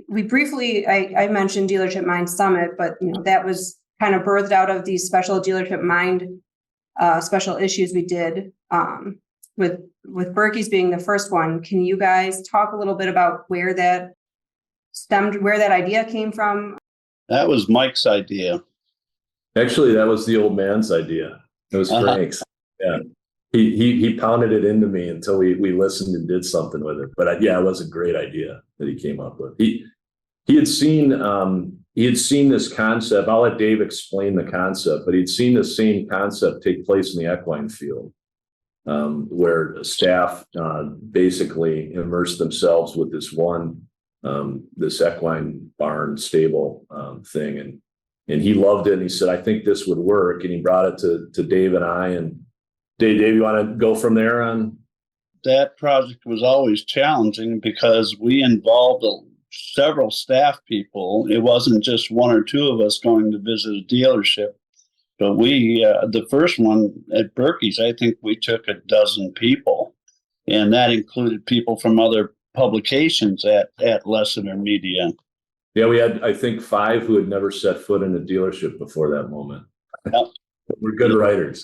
we briefly, I mentioned Dealership Mind Summit, but that was kind of birthed out of these special Dealership Mind special issues we did with Berkey's being the first one. Can you guys talk a little bit about where that stemmed, where that idea came from? That was Mike's idea. Actually, that was the old man's idea. It was Frank's. Yeah. He pounded it into me until we listened and did something with it. But it was a great idea that he came up with. He had seen this concept. I'll let Dave explain the concept, but he'd seen the same concept take place in the equine field, where staff basically immersed themselves with this equine barn stable thing, and he loved it. And he said, "I think this would work." And he brought it to Dave and I. And Dave, you want to go from there on? That project was always challenging because we involved several staff people. It wasn't just one or two of us going to visit a dealership. But the first one at Berkey's, I think we took 12 people. And that included people from other publications at Lessiter Media. Yeah, we had, I think, 5 who had never set foot in a dealership before that moment. Yep. We're good writers.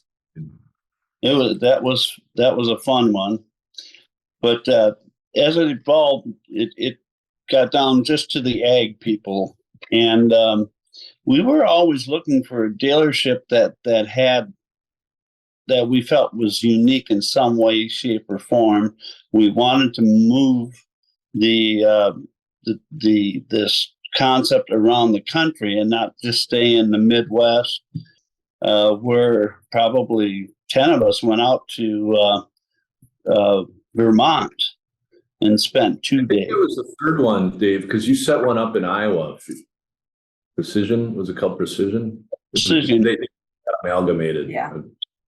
That was a fun one, but as it evolved, it got down just to the ag people, and we were always looking for a dealership that we felt was unique in some way, shape, or form. We wanted to move this concept around the country and not just stay in the Midwest, where probably 10 of us went out to Vermont and spent 2 days. It was the third one, Dave, because you set one up in Iowa. Precision, was it called Precision? Precision. They got amalgamated.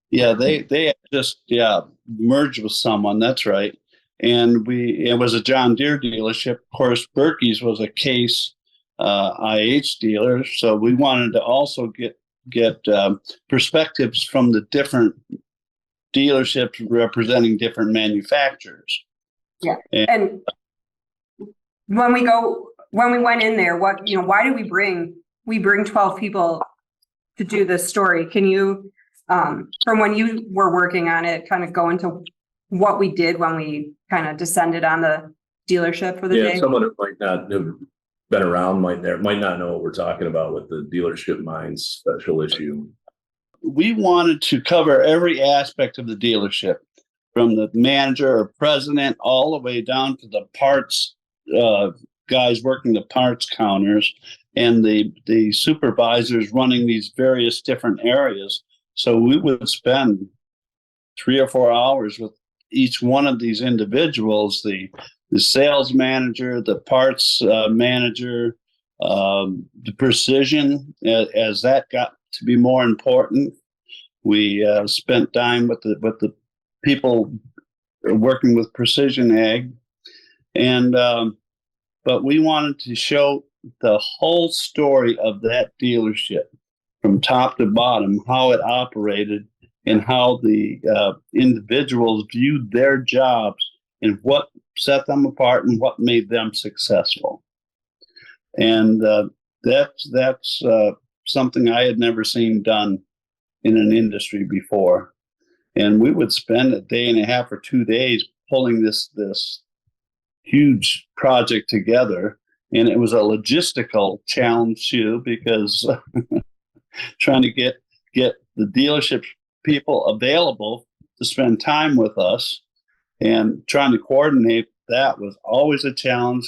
Yeah, they just merged with someone. That's right. And it was a John Deere dealership. Of course, Berkey's was a Case IH dealer, so we wanted to also get perspectives from the different dealerships representing different manufacturers. Yeah. And when we went in there, why did we bring 12 people to do this story? Can you, from when you were working on it, kind of go into what we did when we kind of descended on the dealership for the day? Someone who might not have been around might not know what we're talking about with the Dealership Minds special issue. We wanted to cover every aspect of the dealership, from the manager or president all the way down to the parts guys working the parts counters and the supervisors running these various different areas. So we would spend 3 or 4 hours with each one of these individuals, the sales manager, the parts manager, the precision, as that got to be more important. We spent time with the people working with Precision Ag, and but we wanted to show the whole story of that dealership from top to bottom, how it operated and how the individuals viewed their jobs and what set them apart and what made them successful. And that's something I had never seen done in an industry before. And we would spend a day and a half or 2 days pulling this huge project together. And it was a logistical challenge too, because trying to get the dealership people available to spend time with us and trying to coordinate that was always a challenge.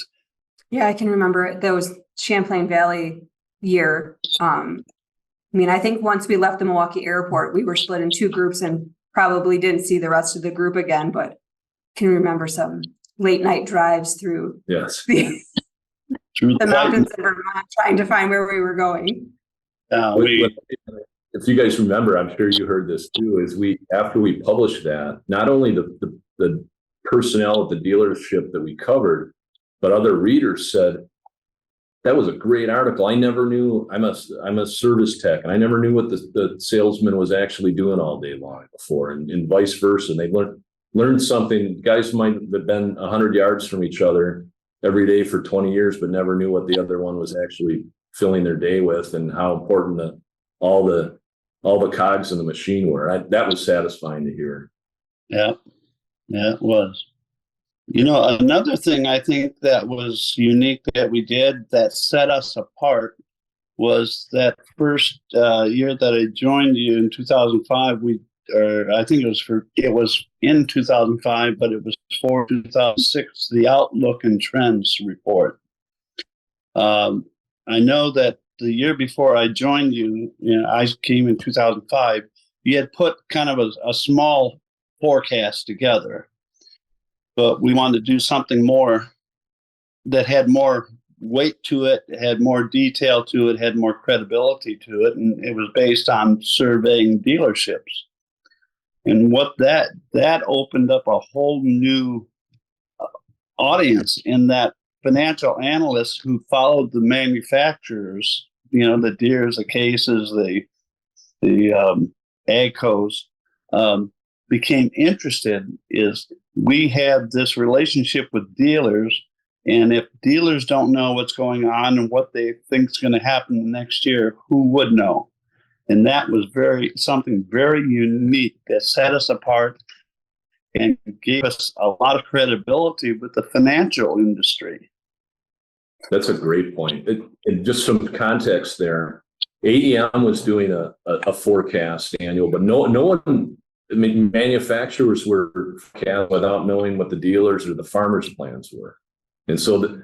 Yeah, I can remember those Champlain Valley year. I think once we left the Milwaukee airport, we were split in 2 groups and probably didn't see the rest of the group again, but can remember some late night drives through the mountains in Vermont trying to find where we were going. If you guys remember, I'm sure you heard this too, is after we published that, not only the personnel at the dealership that we covered, but other readers said, that was a great article. I never knew, I'm a service tech, and I never knew what the salesman was actually doing all day long before, and vice versa. And they learned something. Guys might have been 100 yards from each other, every day for 20 years, but never knew what the other one was actually filling their day with, and how important all the cogs in the machine were. That was satisfying to hear. Yeah, it was. Another thing I think that was unique that we did that set us apart was that first year that I joined you in 2005. I think it was in 2005, but it was for 2006, the Outlook and Trends report. I know that the year before I joined you, I came in 2005. You had put kind of a small forecast together, but we wanted to do something more that had more weight to it, had more detail to it, had more credibility to it, and it was based on surveying dealerships. And what that opened up a whole new audience in that financial analysts who followed the manufacturers, the Deeres, the Cases, the AGCOs, became interested. Is we have this relationship with dealers, and if dealers don't know what's going on and what they think is going to happen next year, who would know? And that was something very unique that set us apart and gave us a lot of credibility with the financial industry. That's a great point. And just some context there, AEM was doing a forecast annual, but no one, manufacturers were forecast without knowing what the dealers or the farmers' plans were. And so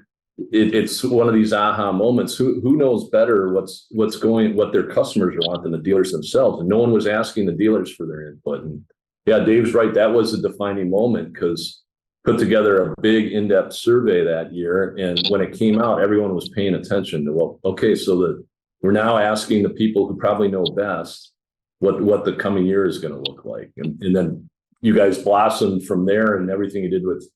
it's one of these aha moments. Who knows better what their customers want than the dealers themselves? And no one was asking the dealers for their input. And yeah, Dave's right. That was a defining moment, because put together a big in-depth survey that year, and when it came out, everyone was paying attention to, well, okay, so we're now asking the people who probably know best what the coming year is going to look like. And then you guys blossomed from there, and everything you did with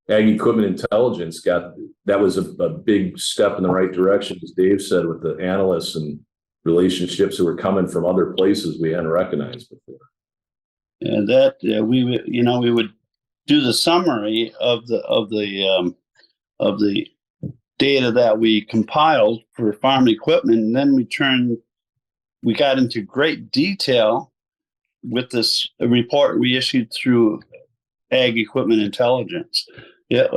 Ag Equipment Intelligence that was a big step in the right direction, as Dave said, with the analysts and relationships that were coming from other places we hadn't recognized before. And that we would do the summary of the data that we compiled for farm equipment, and then we got into great detail with this report we issued through Ag Equipment Intelligence. Yeah,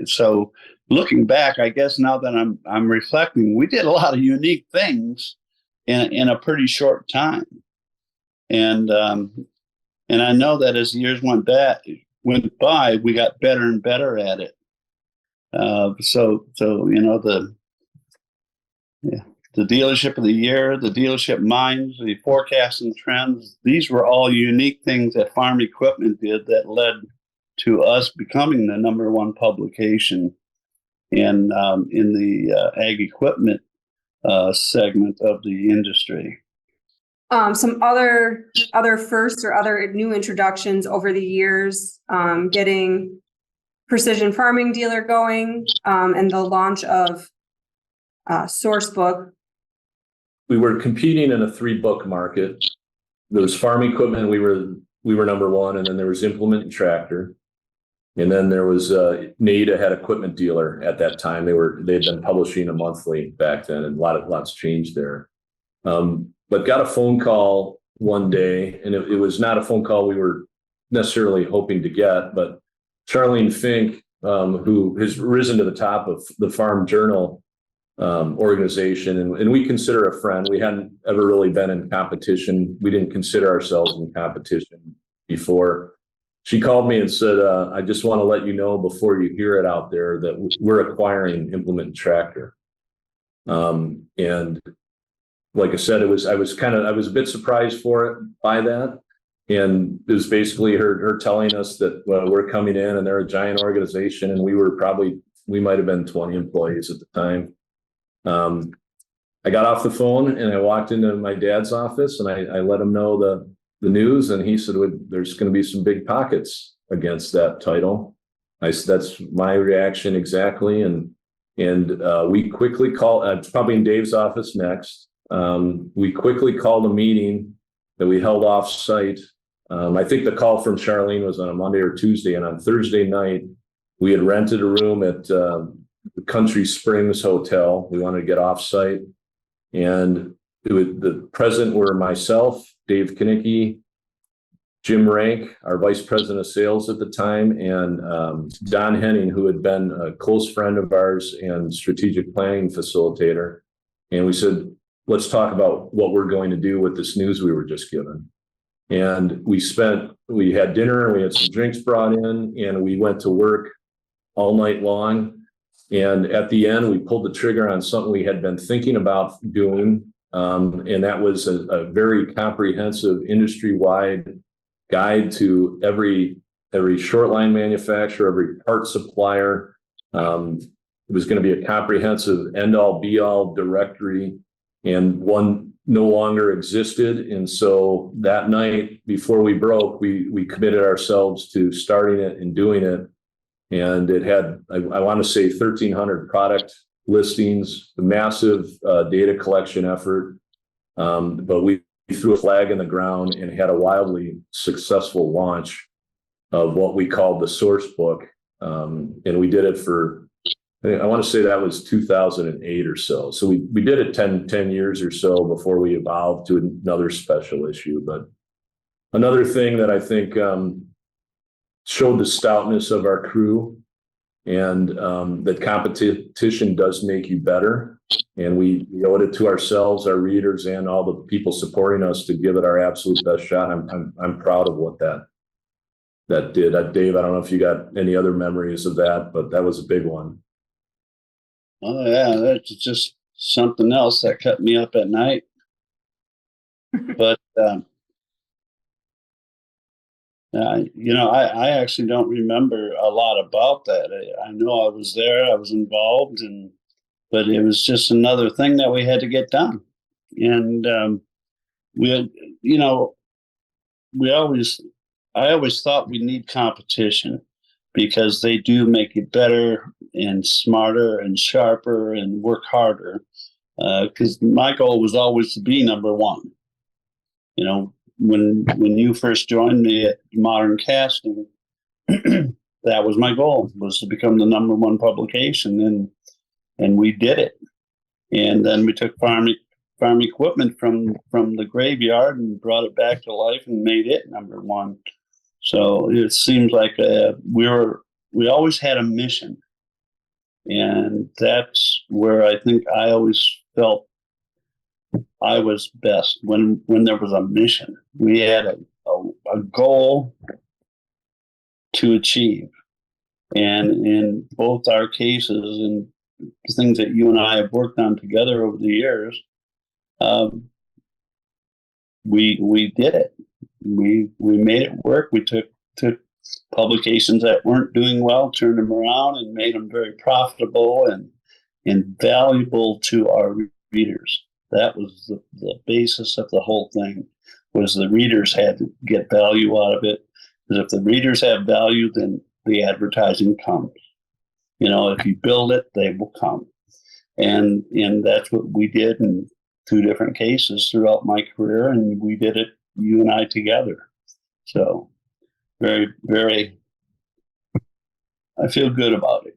so looking back, I guess now that I'm reflecting, we did a lot of unique things in a pretty short time, and I know that as years went by, we got better and better at it. The dealership of the year, the dealership minds, the forecasting trends, these were all unique things that Farm Equipment did that led to us becoming the #1 publication in the ag equipment segment of the industry. Some other firsts or other new introductions over the years, getting Precision Farming Dealer going, and the launch of Sourcebook. We were competing in a 3-book market. There was Farm Equipment, we were #1, and then there was Implement and Tractor, and then there was NADA had Equipment Dealer at that time. They'd been publishing a monthly back then, and lots changed there. But got a phone call one day, and it was not a phone call we were necessarily hoping to get, but Charlene Fink, who has risen to the top of the Farm Journal organization, and we consider a friend. We hadn't ever really been in competition. We didn't consider ourselves in competition before. She called me and said, I just want to let you know before you hear it out there that we're acquiring Implement and Tractor. And like I said, I was a bit surprised by that. And it was basically her telling us that we're coming in and they're a giant organization, and we might have been 20 employees at the time. I got off the phone and I walked into my dad's office, and I let him know the news, and he said, there's going to be some big pockets against that title. I said, that's my reaction exactly. And we quickly called, probably in Dave's office next. We quickly called a meeting that we held off site. I think the call from Charlene was on a Monday or Tuesday, and on Thursday night, We had rented a room at the Country Springs Hotel. We wanted to get off site. And the president were myself, Dave Kinnicky, Jim Rank, our vice president of sales at the time, and Don Henning, who had been a close friend of ours and strategic planning facilitator. And we said, let's talk about what we're going to do with this news we were just given. And we had dinner and we had some drinks brought in, and we went to work all night long. And at the end, we pulled the trigger on something we had been thinking about doing. And that was a very comprehensive industry-wide guide to every short line manufacturer, every part supplier. It was going to be a comprehensive end-all be-all directory, and one no longer existed. And so that night before we broke, we committed ourselves to starting it and doing it. And it had, I want to say, 1,300 product listings, a massive data collection effort. But we threw a flag in the ground and had a wildly successful launch of what we called the Source Book. And we did it for, I want to say that was 2008 or so. So we did it 10 years or so before we evolved to another special issue. But another thing that I think showed the stoutness of our crew, and that competition does make you better. And we owed it to ourselves, our readers, and all the people supporting us to give it our absolute best shot. I'm proud of what that did. Dave, I don't know if you got any other memories of that, but that was a big one. Oh yeah, that's just something else that kept me up at night. But I actually don't remember a lot about that. I know I was there, I was involved, but it was just another thing that we had to get done. And I always thought we need competition, because they do make you better and smarter and sharper and work harder. Because my goal was always to be number one. When you first joined me at Modern Casting, that was my goal, was to become the number one publication, and we did it. And then we took farm equipment from the graveyard and brought it back to life and made it number one. So it seems like we always had a mission, and that's where I think I always felt I was best, when there was a mission. We had a goal to achieve. And in both our cases and the things that you and I have worked on together over the years, we did it. We made it work. We took publications that weren't doing well, turned them around and made them very profitable and valuable to our readers. That was the basis of the whole thing, was the readers had to get value out of it. Because if the readers have value, then the advertising comes. If you build it, they will come. And that's what we did in 2 different cases throughout my career, and we did it, you and I together. So very, very, I feel good about it.